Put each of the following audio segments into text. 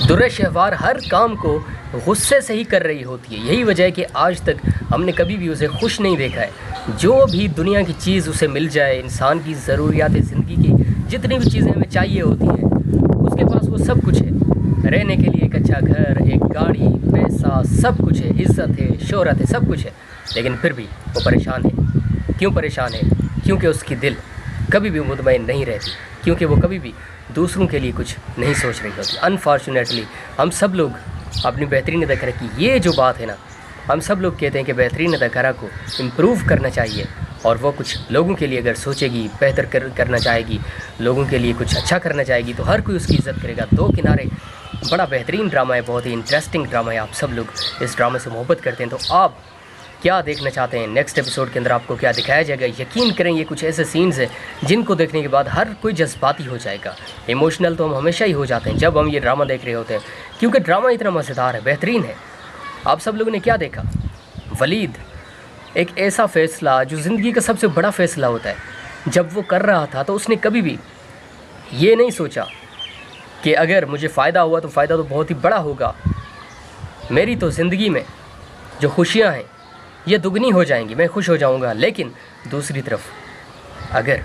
दुर्र-ए-शहवार हर काम को गुस्से से ही कर रही होती है। यही वजह है कि आज तक हमने कभी भी उसे खुश नहीं देखा है। जो भी दुनिया की चीज़ उसे मिल जाए, इंसान की ज़रूरियात ज़िंदगी की जितनी भी चीज़ें हमें चाहिए होती हैं, उसके पास वो सब कुछ है। रहने के लिए एक अच्छा घर, एक गाड़ी, पैसा, सब कुछ है, इज़्ज़त है, शोहरत है, सब कुछ है। लेकिन फिर भी वो परेशान है। क्यों परेशान है? क्योंकि उसकी दिल कभी भी मुतमईन नहीं रहती, क्योंकि वो कभी भी दूसरों के लिए कुछ नहीं सोच रही होती। अनफॉर्चुनेटली हम सब लोग अपनी बेहतरीन अदाकारा की ये जो बात है ना, हम सब लोग कहते हैं कि बेहतरीन अदाकारा को इम्प्रूव करना चाहिए, और वो कुछ लोगों के लिए अगर सोचेगी, बेहतर करना चाहेगी, लोगों के लिए कुछ अच्छा करना चाहेगी, तो हर कोई उसकी इज़्ज़त करेगा। दो किनारे बड़ा बेहतरीन ड्रामा है, बहुत ही इंटरेस्टिंग ड्रामा है। आप सब लोग इस ड्रामे से मोहब्बत करते हैं, तो आप क्या देखना चाहते हैं नेक्स्ट एपिसोड के अंदर आपको क्या दिखाया जाएगा? यकीन करें ये कुछ ऐसे सीन्स हैं जिनको देखने के बाद हर कोई जज्बाती हो जाएगा। इमोशनल तो हम हमेशा ही हो जाते हैं जब हम ये ड्रामा देख रहे होते हैं, क्योंकि ड्रामा इतना मज़ेदार है, बेहतरीन है। आप सब लोगों ने क्या देखा? वलीद एक ऐसा फ़ैसला जो ज़िंदगी का सबसे बड़ा फ़ैसला होता है, जब वो कर रहा था तो उसने कभी भी ये नहीं सोचा कि अगर मुझे फ़ायदा हुआ तो फ़ायदा तो बहुत ही बड़ा होगा, मेरी तो ज़िंदगी में जो खुशियाँ हैं ये दुगनी हो जाएंगी, मैं खुश हो जाऊंगा। लेकिन दूसरी तरफ अगर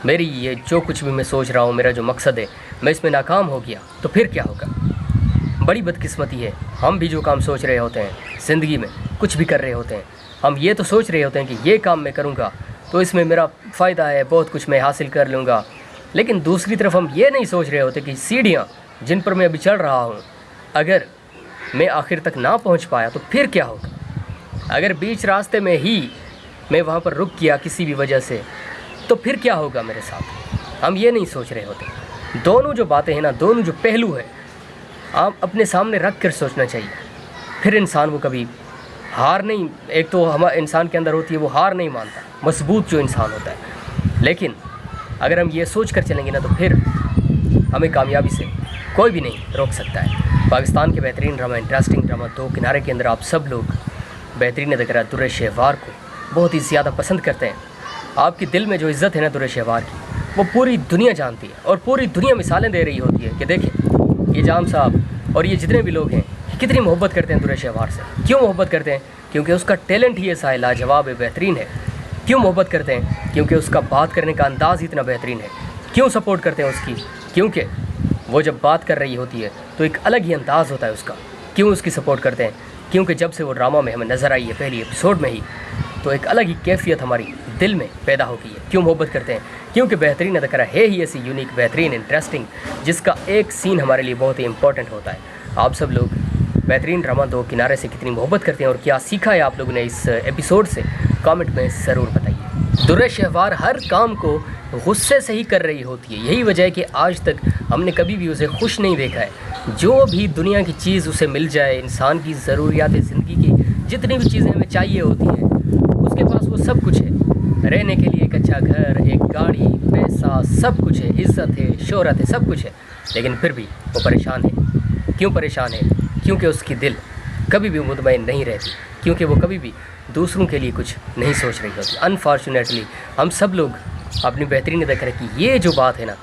मेरी ये जो कुछ भी मैं सोच रहा हूँ, मेरा जो मकसद है, मैं इसमें नाकाम हो गया तो फिर क्या होगा? बड़ी बदकिस्मती है। हम भी जो काम सोच रहे होते हैं, ज़िंदगी में कुछ भी कर रहे होते हैं, हम ये तो सोच रहे होते हैं कि ये काम मैं करूँगा तो इसमें मेरा फ़ायदा है, बहुत कुछ मैं हासिल कर लूँगा। लेकिन दूसरी तरफ हम ये नहीं सोच रहे होते कि सीढ़ियाँ जिन पर मैं अभी चढ़ रहा हूँ, अगर मैं आखिर तक ना पहुँच पाया तो फिर क्या होगा? अगर बीच रास्ते में ही मैं वहाँ पर रुक गया किसी भी वजह से, तो फिर क्या होगा मेरे साथ? हम ये नहीं सोच रहे होते। दोनों जो बातें हैं ना, दोनों जो पहलू है, आप अपने सामने रख कर सोचना चाहिए। फिर इंसान वो कभी हार नहीं, एक तो हमारे इंसान के अंदर होती है वो हार नहीं मानता, मजबूत जो इंसान होता है। लेकिन अगर हम ये सोच कर चलेंगे ना, तो फिर हमें कामयाबी से कोई भी नहीं रोक सकता है। पाकिस्तान के बेहतरीन ड्रामा, इंटरेस्टिंग ड्रामा दो किनारे के अंदर आप सब लोग बेहतरीन अदाकारा दुर्र-ए-शहवार को बहुत ही ज़्यादा पसंद करते हैं। आपके दिल में जो इज़्ज़त है ना दुर्र-ए-शहवार की, वो पूरी दुनिया जानती है, और पूरी दुनिया मिसालें दे रही होती है कि देखें ये जाम साहब और ये जितने भी लोग हैं कितनी मोहब्बत करते हैं दुर्र-ए-शहवार से। क्यों मोहब्बत करते हैं? क्योंकि उसका टैलेंट ही ऐसा है, लाजवाब है, बेहतरीन है। क्यों मोहब्बत करते हैं? क्योंकि उसका बात करने का अंदाज़ इतना बेहतरीन है। क्यों सपोर्ट करते हैं उसकी? क्योंकि वो जब बात कर रही होती है तो एक अलग ही अंदाज़ होता है उसका। क्यों उसकी सपोर्ट करते हैं? क्योंकि जब से वो ड्रामा में हमें नज़र आई है पहली एपिसोड में ही, तो एक अलग ही कैफियत हमारी दिल में पैदा हो गई है। क्यों मोहब्बत करते हैं? क्योंकि बेहतरीन अदाकारा है ही ऐसी यूनिक, बेहतरीन, इंटरेस्टिंग, जिसका एक सीन हमारे लिए बहुत ही इंपॉर्टेंट होता है। आप सब लोग बेहतरीन ड्रामा दो किनारे से कितनी मोहब्बत करते हैं और क्या सीखा है आप लोगों ने इस एपिसोड से, कमेंट में ज़रूर बताइए। दुर्र-ए-शहवार हर काम को गुस्से से ही कर रही होती है। यही वजह है कि आज तक हमने कभी भी उसे खुश नहीं देखा है। जो भी दुनिया की चीज़ उसे मिल जाए, इंसान की ज़रूरियात ज़िंदगी की जितनी भी चीज़ें हमें चाहिए होती हैं, उसके पास वो सब कुछ है। रहने के लिए एक अच्छा घर, एक गाड़ी, पैसा, सब कुछ है, इज़्ज़त है, शोहरत है, सब कुछ है। लेकिन फिर भी वो परेशान है। क्यों परेशान है? क्योंकि उसकी दिल कभी भी मुतमईन नहीं रहती, क्योंकि वो कभी भी दूसरों के लिए कुछ नहीं सोच रही होती। अनफॉर्चुनेटली हम सब लोग अपनी बेहतरीन अदाकारा की ये जो बात है ना,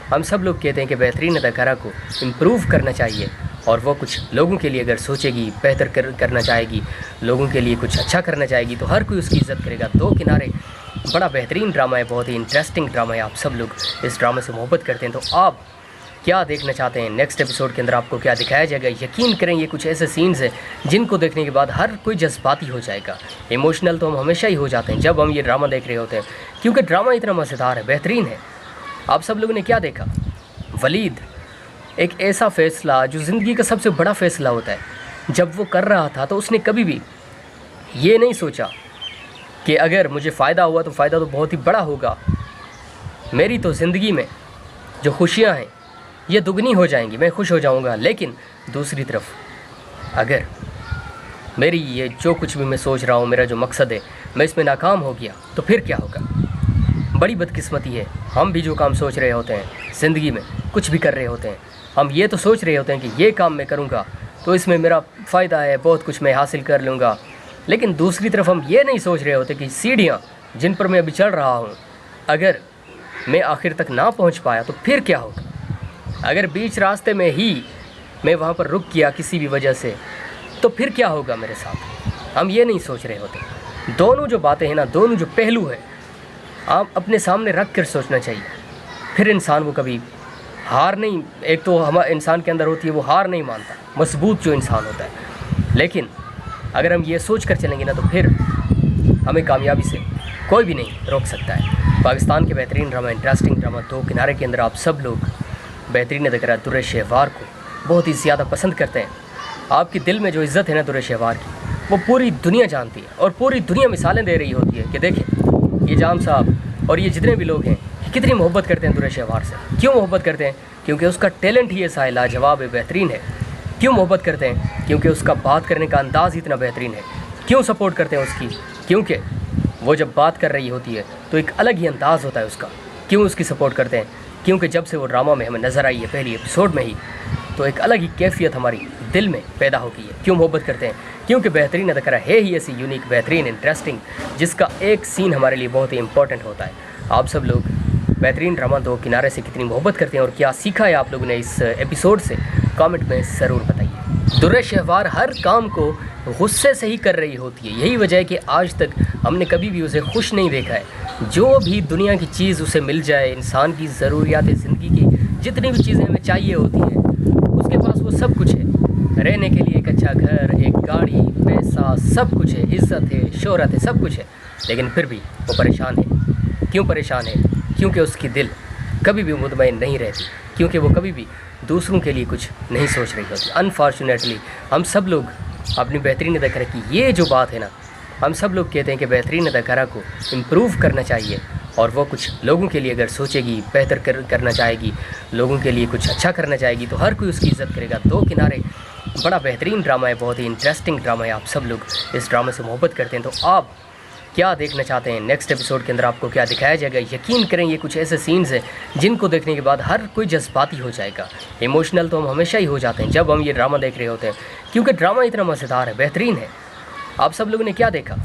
हम सब लोग कहते हैं कि बेहतरीन अदाकारा को इम्प्रूव करना चाहिए, और वो कुछ लोगों के लिए अगर सोचेगी, बेहतर करना चाहेगी, लोगों के लिए कुछ अच्छा करना चाहेगी, तो हर कोई उसकी इज़्ज़त करेगा। दो किनारे बड़ा बेहतरीन ड्रामा है, बहुत ही इंटरेस्टिंग ड्रामा है। आप सब लोग इस ड्रामे से मोहब्बत करते हैं, तो आप क्या देखना चाहते हैं नेक्स्ट एपिसोड के अंदर आपको क्या दिखाया जाएगा? यकीन करें ये कुछ ऐसे सीन्स हैं जिनको देखने के बाद हर कोई जज्बाती हो जाएगा। इमोशनल तो हम हमेशा ही हो जाते हैं जब हम ये ड्रामा देख रहे होते हैं, क्योंकि ड्रामा इतना मज़ेदार है, बेहतरीन है। आप सब लोगों ने क्या देखा? वलीद एक ऐसा फ़ैसला जो ज़िंदगी का सबसे बड़ा फ़ैसला होता है, जब वो कर रहा था तो उसने कभी भी ये नहीं सोचा कि अगर मुझे फ़ायदा हुआ तो फ़ायदा तो बहुत ही बड़ा होगा, मेरी तो ज़िंदगी में जो खुशियाँ हैं ये दुगनी हो जाएंगी, मैं खुश हो जाऊंगा। लेकिन दूसरी तरफ अगर मेरी ये जो कुछ भी मैं सोच रहा हूँ, मेरा जो मकसद है, मैं इसमें नाकाम हो गया तो फिर क्या होगा? बड़ी बदकिस्मती है। हम भी जो काम सोच रहे होते हैं, ज़िंदगी में कुछ भी कर रहे होते हैं, हम ये तो सोच रहे होते हैं कि ये काम मैं करूँगा तो इसमें मेरा फ़ायदा है, बहुत कुछ मैं हासिल कर लूँगा। लेकिन दूसरी तरफ हम ये नहीं सोच रहे होते कि सीढ़ियाँ जिन पर मैं अभी चढ़ रहा हूँ, अगर मैं आखिर तक ना पहुँच पाया तो फिर क्या होगा? अगर बीच रास्ते में ही मैं वहाँ पर रुक गया किसी भी वजह से, तो फिर क्या होगा मेरे साथ, हम ये नहीं सोच रहे होते। दोनों जो बातें हैं ना, दोनों जो पहलू है, आप अपने सामने रख कर सोचना चाहिए। फिर इंसान वो कभी हार नहीं, एक तो हमारे इंसान के अंदर होती है वो हार नहीं मानता, मजबूत जो इंसान होता है। लेकिन अगर हम ये सोच कर चलेंगे ना तो फिर हमें कामयाबी से कोई भी नहीं रोक सकता है। पाकिस्तान के बेहतरीन ड्रामा, इंटरेस्टिंग ड्रामा दो किनारे के अंदर आप सब लोग बेहतरीन अदाकारा दुर्र शहवार को बहुत ही ज़्यादा पसंद करते हैं। आपके दिल में जो इज़्ज़त है ना दुर्र शहवार की, वो पूरी दुनिया जानती है और पूरी दुनिया मिसालें दे रही होती है कि देखें ये जाम साहब और ये जितने भी लोग हैं कितनी मोहब्बत करते हैं दुर्र शहवार से। क्यों मोहब्बत करते हैं? क्योंकि उसका टैलेंट ही ऐसा है, लाजवाब है, बेहतरीन है। क्यों मोहब्बत करते हैं? क्योंकि उसका बात करने का अंदाज़ इतना बेहतरीन है। क्यों सपोर्ट करते हैं उसकी? क्योंकि वो जब बात कर रही होती है तो एक अलग ही अंदाज़ होता है उसका। क्यों उसकी सपोर्ट करते हैं? क्योंकि जब से वो ड्रामा में हमें नज़र आई है पहली एपिसोड में ही, तो एक अलग ही कैफियत हमारी दिल में पैदा हो गई है। क्यों मोहब्बत करते हैं? क्योंकि बेहतरीन अदाकारा है ही ऐसी यूनिक, बेहतरीन, इंटरेस्टिंग, जिसका एक सीन हमारे लिए बहुत ही इंपॉर्टेंट होता है। आप सब लोग बेहतरीन ड्रामा दो किनारे से कितनी मोहब्बत करते हैं और क्या सीखा है आप लोगों ने इस एपिसोड से, कमेंट में ज़रूर बताइए। दुर्र शहवार हर काम को गुस्से से ही कर रही होती है। यही वजह है कि आज तक हमने कभी भी उसे खुश नहीं देखा है। जो भी दुनिया की चीज़ उसे मिल जाए, इंसान की ज़रूरियात ज़िंदगी की जितनी भी चीज़ें हमें चाहिए होती हैं, उसके पास वो सब कुछ है। रहने के लिए एक अच्छा घर, एक गाड़ी, पैसा, सब कुछ है, इज़्ज़त है, शोहरत है, सब कुछ है। लेकिन फिर भी वो परेशान है। क्यों परेशान है? क्योंकि उसकी दिल कभी भी मुतमईन नहीं रहती, क्योंकि वो कभी भी दूसरों के लिए कुछ नहीं सोच रही होती। अनफॉर्चुनेटली हम सब लोग अपनी बेहतरीन अदाकारा की ये जो बात है ना, हम सब लोग कहते हैं कि बेहतरीन अदाकारा को इम्प्रूव करना चाहिए और वो कुछ लोगों के लिए अगर सोचेगी, बेहतर करना चाहेगी, लोगों के लिए कुछ अच्छा करना चाहेगी, तो हर कोई उसकी इज़्ज़त करेगा। दो किनारे बड़ा बेहतरीन ड्रामा है, बहुत ही इंटरेस्टिंग ड्रामा है। आप सब लोग इस ड्रामे से मोहब्बत करते हैं, तो आप क्या देखना चाहते हैं नेक्स्ट एपिसोड के अंदर, आपको क्या दिखाया जाएगा? यकीन करें ये कुछ ऐसे सीन्स हैं जिनको देखने के बाद हर कोई जज्बाती हो जाएगा। इमोशनल तो हम हमेशा ही हो जाते हैं जब हम ये ड्रामा देख रहे होते हैं, क्योंकि ड्रामा इतना मज़ेदार है, बेहतरीन है। आप सब लोगों ने क्या देखा?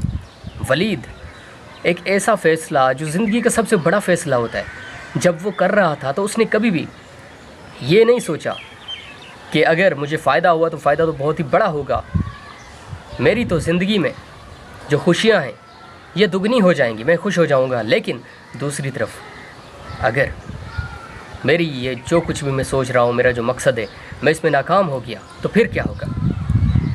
वलीद एक ऐसा फ़ैसला जो ज़िंदगी का सबसे बड़ा फ़ैसला होता है, जब वो कर रहा था तो उसने कभी भी ये नहीं सोचा कि अगर मुझे फ़ायदा हुआ तो फ़ायदा तो बहुत ही बड़ा होगा, मेरी तो ज़िंदगी में जो खुशियाँ हैं ये दुगनी हो जाएंगी, मैं खुश हो जाऊंगा। लेकिन दूसरी तरफ अगर मेरी ये जो कुछ भी मैं सोच रहा हूँ, मेरा जो मकसद है, मैं इसमें नाकाम हो गया तो फिर क्या होगा?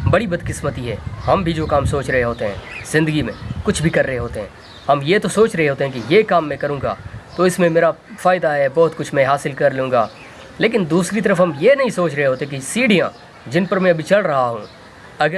बड़ी बदकिस्मती है। हम भी जो काम सोच रहे होते हैं ज़िंदगी में, कुछ भी कर रहे होते हैं, हम ये तो सोच रहे होते हैं कि ये काम मैं करूँगा तो इसमें मेरा फ़ायदा है, बहुत कुछ मैं हासिल कर लूँगा। लेकिन दूसरी तरफ हम ये नहीं सोच रहे होते कि सीढ़ियाँ जिन पर मैं अभी चढ़ रहा हूँ